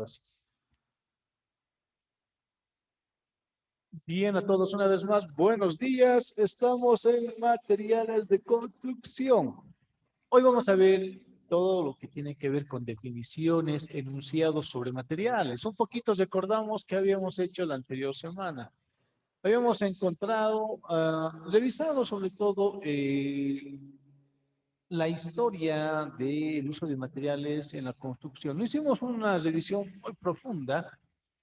grabación. Bien, a todos una vez más, buenos días. Estamos en materiales de construcción. Hoy vamos a ver todo lo que tiene que ver con definiciones, enunciados sobre materiales. Un poquito recordamos que habíamos hecho la anterior semana. Habíamos encontrado, revisado sobre todo la historia del uso de materiales en la construcción. No hicimos una revisión muy profunda,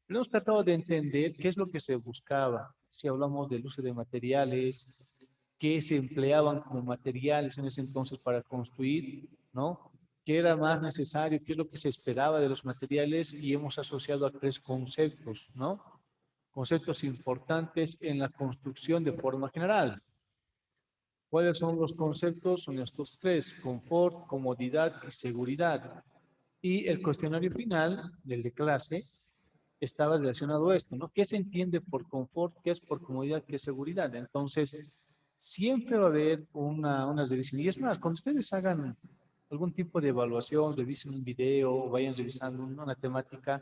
pero hemos tratado de entender qué es lo que se buscaba. Si hablamos del uso de materiales, qué se empleaban como materiales en ese entonces para construir, ¿no? ¿Qué era más necesario? ¿Qué es lo que se esperaba de los materiales? Y hemos asociado a tres conceptos, ¿no? Conceptos importantes en la construcción de forma general. ¿Cuáles son los conceptos? Son estos tres: confort, comodidad y seguridad. Y el cuestionario final del de clase estaba relacionado a esto, ¿no? ¿Qué se entiende por confort? ¿Qué es por comodidad? ¿Qué es seguridad? Entonces, siempre va a haber unas revisiones. Y es más, cuando ustedes hagan algún tipo de evaluación, revisen un video o vayan revisando una temática,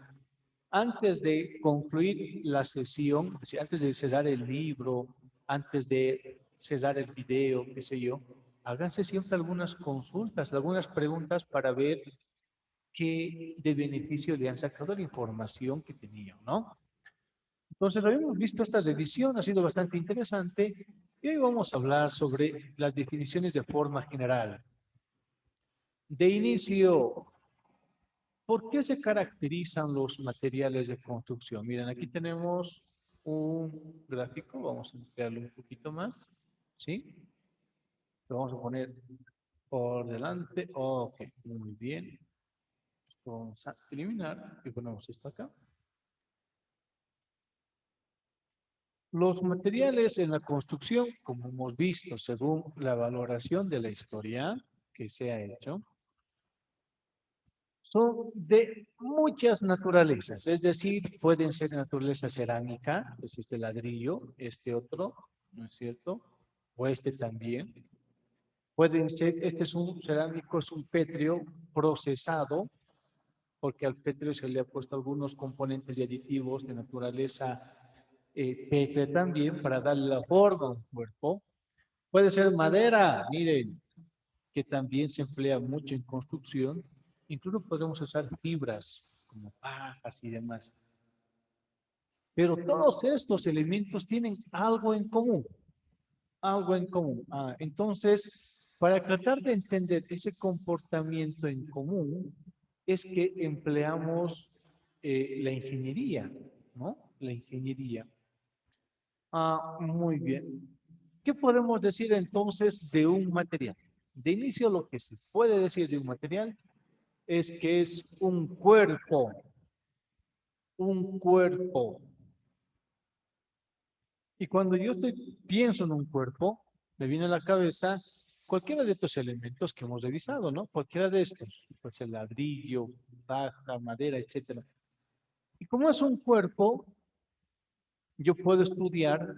antes de concluir la sesión, es decir, antes de cerrar el libro, antes de cerrar el video, qué sé yo, háganse siempre algunas consultas, algunas preguntas para ver qué de beneficio le han sacado la información que tenían, ¿no? Entonces, habíamos visto esta revisión, ha sido bastante interesante, y hoy vamos a hablar sobre las definiciones de forma general. De inicio, ¿por qué se caracterizan los materiales de construcción? Miren, aquí tenemos un gráfico, vamos a ampliarlo un poquito más, ¿sí? Lo vamos a poner por delante. Ok, muy bien. Vamos a eliminar y ponemos esto acá. Los materiales en la construcción, como hemos visto, según la valoración de la historia que se ha hecho, son de muchas naturalezas, es decir, pueden ser de naturaleza cerámica, es este ladrillo, este otro, ¿no es cierto? O este también. Pueden ser, este es un cerámico, es un pétreo procesado, porque al pétreo se le ha puesto algunos componentes y aditivos de naturaleza pétrea también para darle la forma a un cuerpo. Puede ser madera, miren, que también se emplea mucho en construcción. Incluso podemos usar fibras como pajas y demás. Pero todos estos elementos tienen algo en común, algo en común. Entonces, para tratar de entender ese comportamiento en común, es que empleamos la ingeniería, ¿no? La ingeniería. Muy bien. ¿Qué podemos decir entonces de un material? De inicio, lo que se puede decir de un material es que es un cuerpo, un cuerpo. Y cuando yo pienso en un cuerpo, me viene a la cabeza cualquiera de estos elementos que hemos revisado, ¿no? Cualquiera de estos, pues el ladrillo, paja, madera, etcétera. Y como es un cuerpo, yo puedo estudiar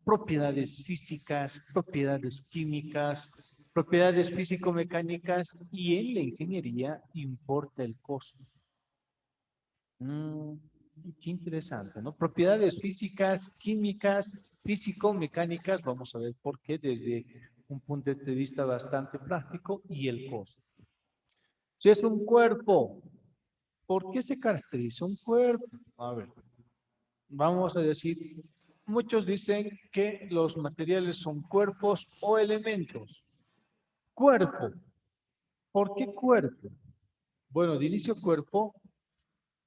propiedades físicas, propiedades químicas, propiedades físico-mecánicas, y en la ingeniería importa el costo. Mm, qué interesante, ¿no? Propiedades físicas, químicas, físico-mecánicas, vamos a ver por qué desde un punto de vista bastante práctico, y el costo. Si es un cuerpo, ¿por qué se caracteriza un cuerpo? A ver, vamos a decir, muchos dicen que los materiales son cuerpos o elementos. Cuerpo, ¿por qué cuerpo? Bueno, de inicio cuerpo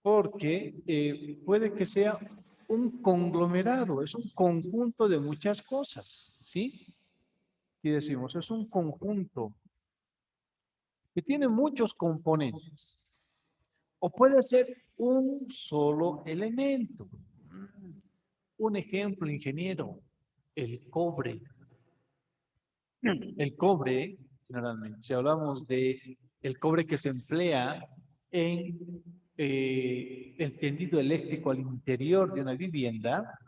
porque puede que sea un conglomerado, es un conjunto de muchas cosas, ¿sí? Y decimos, es un conjunto que tiene muchos componentes. O puede ser un solo elemento. Un ejemplo, ingeniero, el cobre. El cobre, generalmente, si hablamos de el cobre que se emplea en el tendido eléctrico al interior de una vivienda,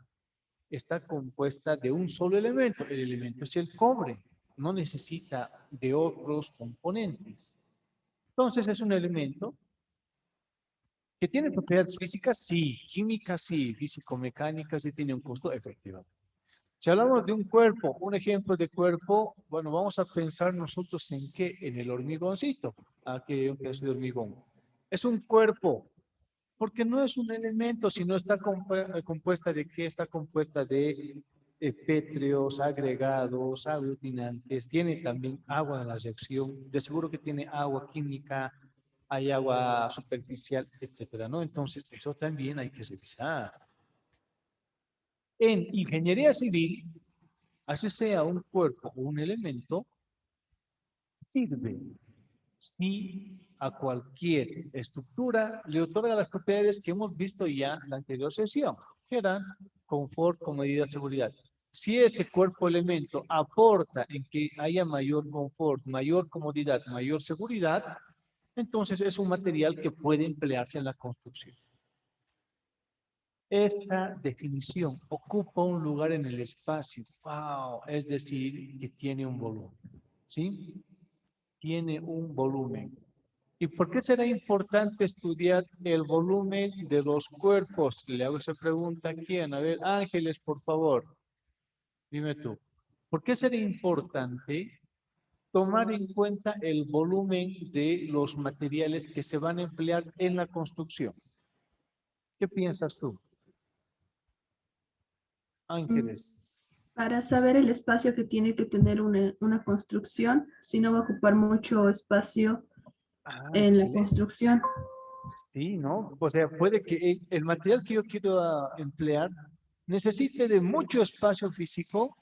está compuesta de un solo elemento. El elemento es el cobre, no necesita de otros componentes. Entonces es un elemento ¿Que tiene propiedades físicas? Sí. Químicas, sí. Físico-mecánicas, sí tiene un costo, efectivamente. Si hablamos de un cuerpo, un ejemplo de cuerpo, bueno, vamos a pensar nosotros en qué, en el hormigoncito. Aquí un pedazo de hormigón. Es un cuerpo, porque no es un elemento, sino está compuesta de qué, está compuesta de pétreos, agregados, aglutinantes, tiene también agua en la reacción, de seguro que tiene agua química, hay agua superficial, etcétera, ¿no? Entonces, eso también hay que revisar. En ingeniería civil, así sea un cuerpo o un elemento, sirve si a cualquier estructura le otorga las propiedades que hemos visto ya en la anterior sesión, que eran confort, comodidad, seguridad. Si este cuerpo elemento aporta en que haya mayor confort, mayor comodidad, mayor seguridad, entonces es un material que puede emplearse en la construcción. Esta definición ocupa un lugar en el espacio, wow, es decir, que tiene un volumen, ¿sí? Tiene un volumen. ¿Y por qué será importante estudiar el volumen de los cuerpos? Le hago esa pregunta a quién. A ver, Ángeles, por favor, dime tú. ¿Por qué será importante tomar en cuenta el volumen de los materiales que se van a emplear en la construcción? ¿Qué piensas tú, Mm, Ángeles? Para saber el espacio que tiene que tener una construcción, si no va a ocupar mucho espacio Ah, en la excelente. construcción. Sí, ¿no? O sea, puede que el material que yo quiero emplear necesite de mucho espacio físico,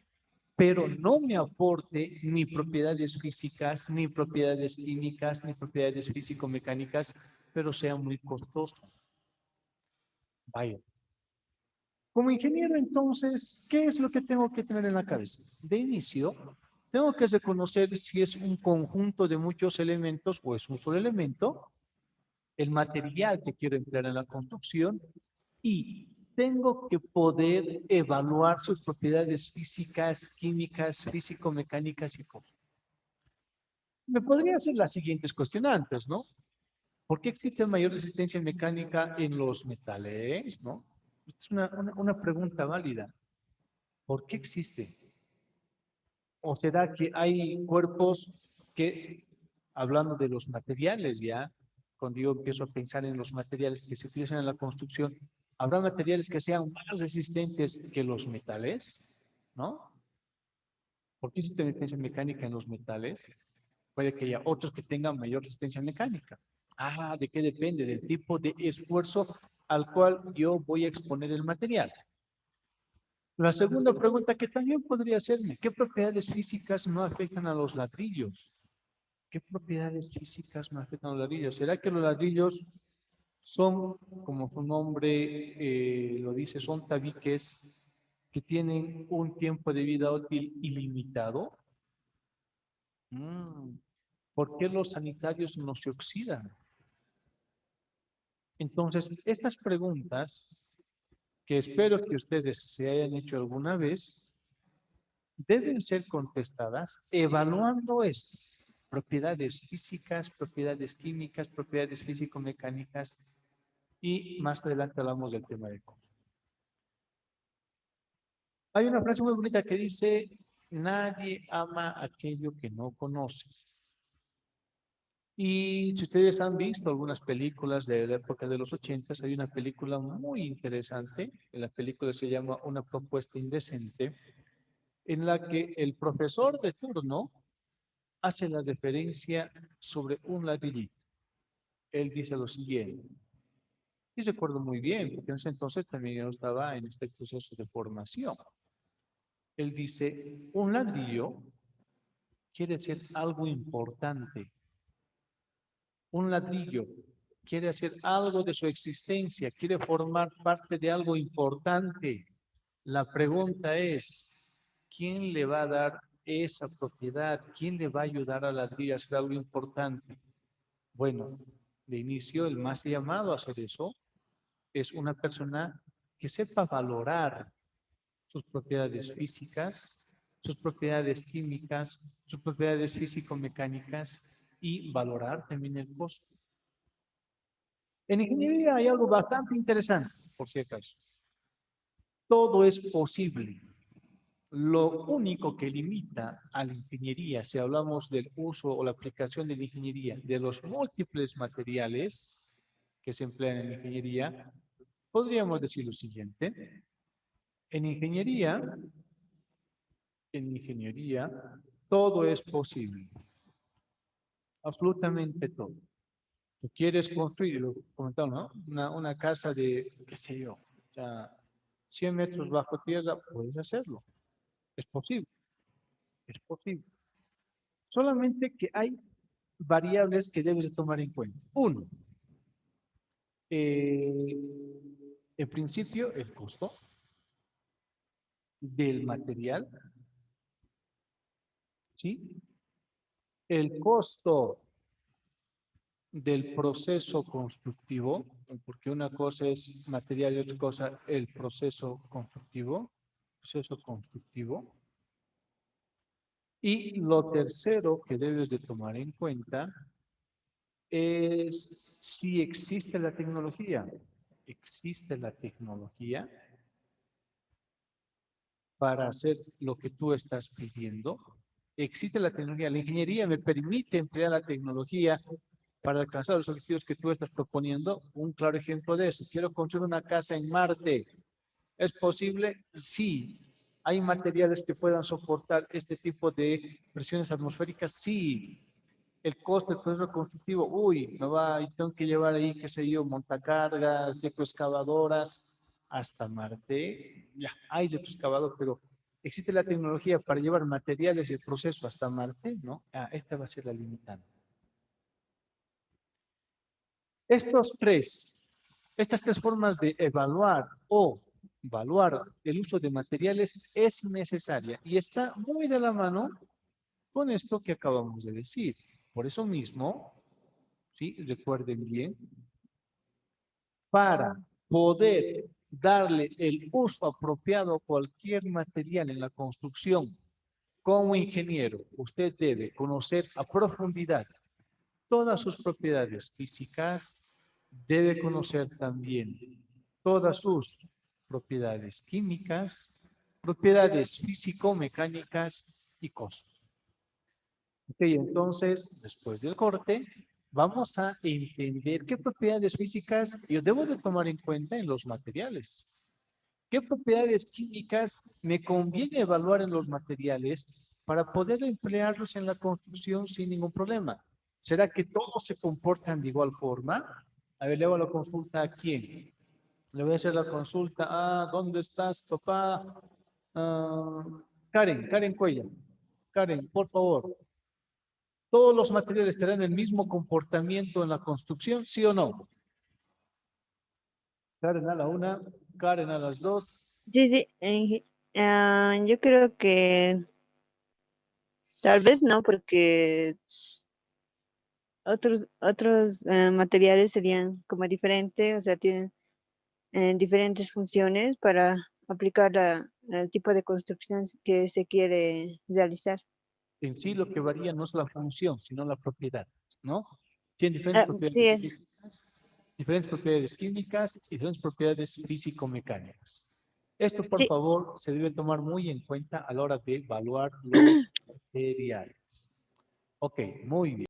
pero no me aporte ni propiedades físicas, ni propiedades químicas, ni propiedades físico-mecánicas, pero sea muy costoso. Vaya. Como ingeniero, entonces, ¿qué es lo que tengo que tener en la cabeza? De inicio, tengo que reconocer si es un conjunto de muchos elementos o es un solo elemento, el material que quiero emplear en la construcción y tengo que poder evaluar sus propiedades físicas, químicas, físico-mecánicas y cosas. Me podría hacer las siguientes cuestionantes, ¿no? ¿Por qué existe mayor resistencia mecánica en los metales, no? Es una pregunta válida. ¿Por qué existe? ¿O será que hay cuerpos que, hablando de los materiales ya, cuando yo empiezo a pensar en los materiales que se utilizan en la construcción, habrá materiales que sean más resistentes que los metales, ¿no? ¿Por qué existe resistencia mecánica en los metales? Puede que haya otros que tengan mayor resistencia mecánica. Ah, ¿de qué depende? Del tipo de esfuerzo al cual yo voy a exponer el material. La segunda pregunta que también podría hacerme, ¿qué propiedades físicas no afectan a los ladrillos? ¿Qué propiedades físicas no afectan a los ladrillos? ¿Será que los ladrillos son, como su nombre lo dice, son tabiques que tienen un tiempo de vida útil ilimitado? Mm, ¿Por qué los sanitarios no se oxidan? Entonces, estas preguntas, que espero que ustedes se hayan hecho alguna vez, deben ser contestadas evaluando esto, propiedades físicas, propiedades químicas, propiedades físico-mecánicas y más adelante hablamos del tema de costos. Hay una frase muy bonita que dice, nadie ama aquello que no conoce. Y si ustedes han visto algunas películas de la época de los 80, hay una película muy interesante, la película se llama Una propuesta indecente, en la que el profesor de turno hace la referencia sobre un ladrillito. Él dice lo siguiente, y recuerdo muy bien, porque en ese entonces también yo estaba en este proceso de formación. Él dice, un ladrillo quiere ser algo importante. Un ladrillo quiere hacer algo de su existencia, quiere formar parte de algo importante. La pregunta es, ¿quién le va a dar esa propiedad? ¿Quién le va a ayudar al ladrillo a hacer algo importante? Bueno, de inicio, el más llamado a hacer eso es una persona que sepa valorar sus propiedades físicas, sus propiedades químicas, sus propiedades físico-mecánicas y valorar también el costo. En ingeniería hay algo bastante interesante, por si acaso. Todo es posible. Lo único que limita a la ingeniería, si hablamos del uso o la aplicación de la ingeniería, de los múltiples materiales que se emplean en ingeniería, podríamos decir lo siguiente. En ingeniería, todo es posible, absolutamente todo. Tú quieres construir, lo comentaba, ¿no? Una casa de, qué sé yo, o sea, 100 metros bajo tierra, puedes hacerlo. Es posible, es posible. Solamente que hay variables que debes de tomar en cuenta. Uno, eh, en principio, el costo del material, ¿sí? El costo del proceso constructivo, porque una cosa es material y otra cosa el proceso constructivo. Y lo tercero que debes de tomar en cuenta es si existe la tecnología. ¿Existe la tecnología para hacer lo que tú estás pidiendo? ¿Existe la tecnología? La ingeniería me permite emplear la tecnología para alcanzar los objetivos que tú estás proponiendo. Un claro ejemplo de eso. Quiero construir una casa en Marte. ¿Es posible? Sí. ¿Hay materiales que puedan soportar este tipo de presiones atmosféricas? Sí. El coste del proceso constructivo, uy, me va, y tengo que llevar ahí, qué sé yo, montacargas, ecoexcavadoras, hasta Marte. Ya, hay ecoexcavador, pero ¿existe la tecnología para llevar materiales y el proceso hasta Marte? ¿No? Esta va a ser la limitante. Estas tres formas de evaluar o evaluar el uso de materiales es necesaria y está muy de la mano con esto que acabamos de decir. Por eso mismo, ¿sí? Recuerden bien, para poder darle el uso apropiado a cualquier material en la construcción, como ingeniero, usted debe conocer a profundidad todas sus propiedades físicas, debe conocer también todas sus propiedades químicas, propiedades físico-mecánicas y costos. Ok, entonces, después del corte, vamos a entender qué propiedades físicas yo debo de tomar en cuenta en los materiales. ¿Qué propiedades químicas me conviene evaluar en los materiales para poder emplearlos en la construcción sin ningún problema? ¿Será que todos se comportan de igual forma? A ver, le hago la consulta a quién. Le voy a hacer la consulta a, ¿dónde estás, papá? Ah, Karen Cuella. Karen, por favor. ¿Todos los materiales tendrán el mismo comportamiento en la construcción, sí o no? Karen a la una, Karen a las dos. Sí, sí, yo creo que tal vez no, porque otros materiales serían como diferentes, o sea, tienen diferentes funciones para aplicar el tipo de construcción que se quiere realizar. En sí lo que varía no es la función, sino la propiedad, ¿no? Tiene Sí es. diferentes propiedades químicas y diferentes propiedades físico-mecánicas. Esto, por Sí. favor, se debe tomar muy en cuenta a la hora de evaluar los materiales. Ok, muy bien.